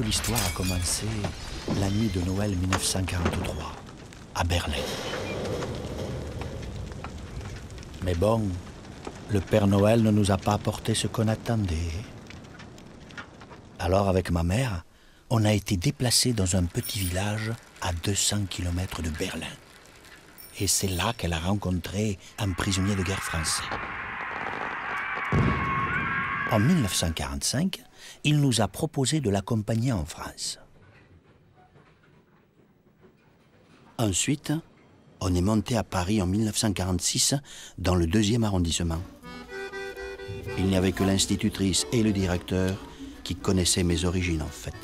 l'histoire a commencé la nuit de Noël 1943, à Berlin. Mais bon, le Père Noël ne nous a pas apporté ce qu'on attendait. Alors, avec ma mère, on a été déplacés dans un petit village à 200 km de Berlin. Et c'est là qu'elle a rencontré un prisonnier de guerre français. En 1945, il nous a proposé de l'accompagner en France. Ensuite, on est monté à Paris en 1946, dans le 2e arrondissement. Il n'y avait que l'institutrice et le directeur qui connaissaient mes origines, en fait.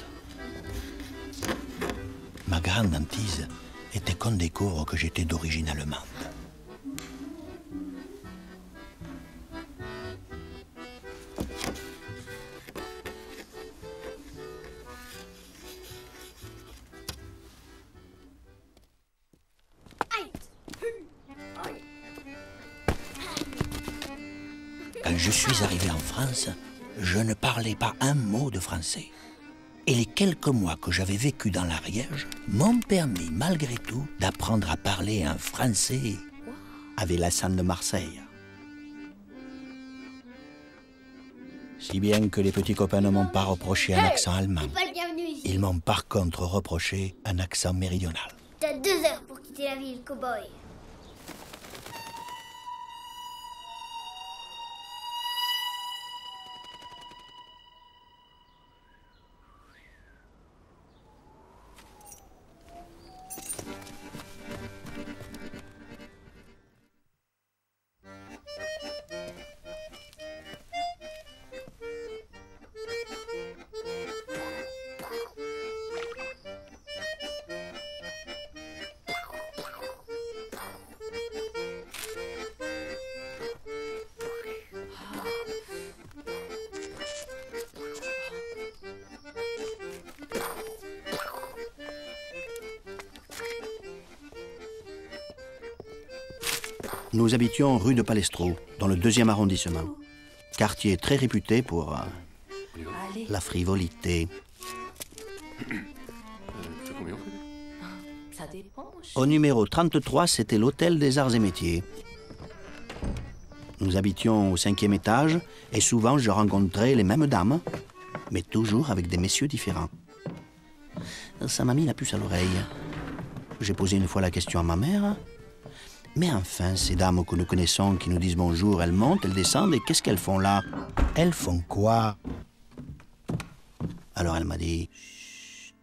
Ma grande hantise était qu'on découvre que j'étais d'origine allemande. Quand je suis arrivé en France, je ne parlais pas un mot de français. Et les quelques mois que j'avais vécu dans l'Ariège m'ont permis, malgré tout, d'apprendre à parler un français avec l'accent de Marseille. Si bien que les petits copains ne m'ont pas reproché un accent allemand. Ils m'ont par contre reproché un accent méridional. T'as 2 heures pour quitter la ville, cow-boy. Nous habitions rue de Palestro, dans le 2e arrondissement. Quartier très réputé pour la frivolité. Au numéro 33, c'était l'hôtel des Arts et Métiers. Nous habitions au 5e étage et souvent je rencontrais les mêmes dames, mais toujours avec des messieurs différents. Ça m'a mis la puce à l'oreille. J'ai posé une fois la question à ma mère. Mais enfin, ces dames que nous connaissons, qui nous disent bonjour, elles montent, elles descendent, et qu'est-ce qu'elles font là? Elles font quoi? Alors elle m'a dit, chut,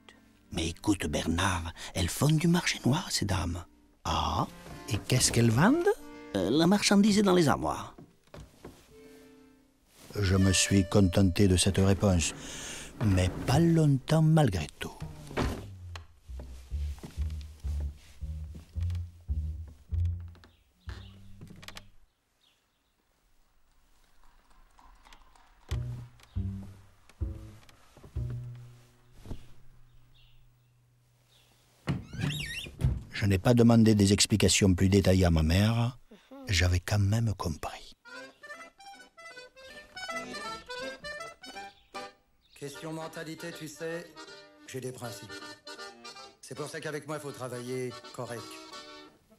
mais écoute Bernard, elles font du marché noir, ces dames. Ah, et qu'est-ce qu'elles vendent? La marchandise est dans les armoires. Je me suis contenté de cette réponse, mais pas longtemps malgré tout. Je n'ai pas demandé des explications plus détaillées à ma mère. J'avais quand même compris. Question mentalité, tu sais, j'ai des principes. C'est pour ça qu'avec moi, il faut travailler correct.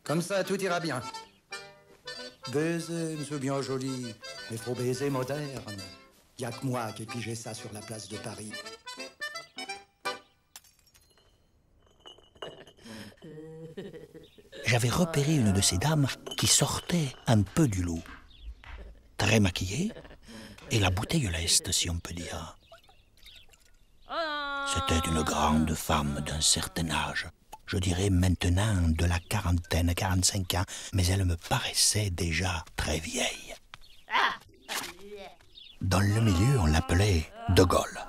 Comme ça, tout ira bien. Baiser, monsieur bien joli, mais faut baiser moderne. Y a que moi qui ai pigé ça sur la place de Paris. J'avais repéré une de ces dames qui sortait un peu du lot. Très maquillée et la bouteille leste, si on peut dire. C'était une grande femme d'un certain âge. Je dirais maintenant de la quarantaine, 45 ans, mais elle me paraissait déjà très vieille. Dans le milieu, on l'appelait De Gaulle.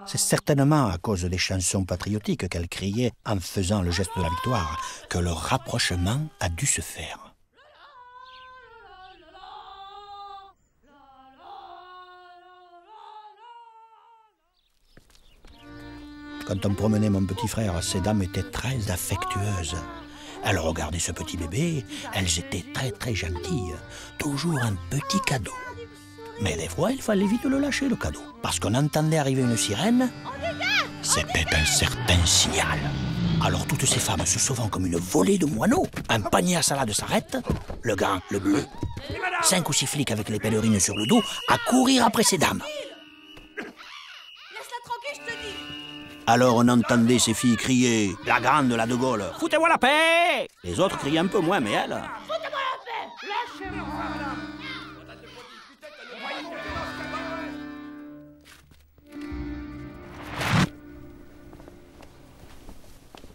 C'est certainement à cause des chansons patriotiques qu'elle criait en faisant le geste de la victoire que le rapprochement a dû se faire. Quand on promenait mon petit frère, ces dames étaient très affectueuses. Elles regardaient ce petit bébé, elles étaient très gentilles. Toujours un petit cadeau. Mais des fois, il fallait vite le lâcher, le cadeau. Parce qu'on entendait arriver une sirène. C'était un certain signal. Alors toutes ces femmes se sauvant comme une volée de moineaux, un panier à salade s'arrête, le grand, le bleu, 5 ou 6 flics avec les pèlerines sur le dos, à courir après ces dames. Laisse-la tranquille, je te dis. Alors on entendait ces filles crier, la grande, la de Gaulle, « Foutez-moi la paix !» Les autres criaient un peu moins, mais elle... Foutez-moi la paix. Lâchez-moi.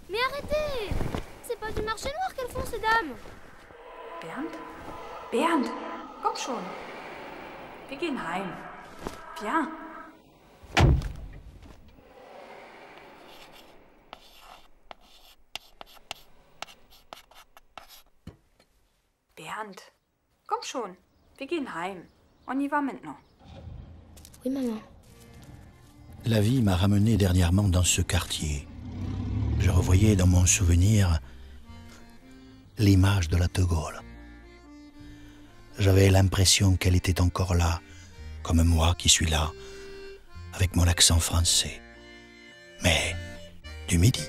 Mais arrêtez! C'est pas du marché noir qu'elles font, ces dames! Bernd? Bernd, komm schon. Wir gehen heim. Viens. Bernd, komm schon. Wir gehen heim. On y va maintenant. Oui, maman. La vie m'a ramené dernièrement dans ce quartier. Je revoyais dans mon souvenir l'image de la de Gaulle. J'avais l'impression qu'elle était encore là, comme moi qui suis là, avec mon accent français. Mais du Midi.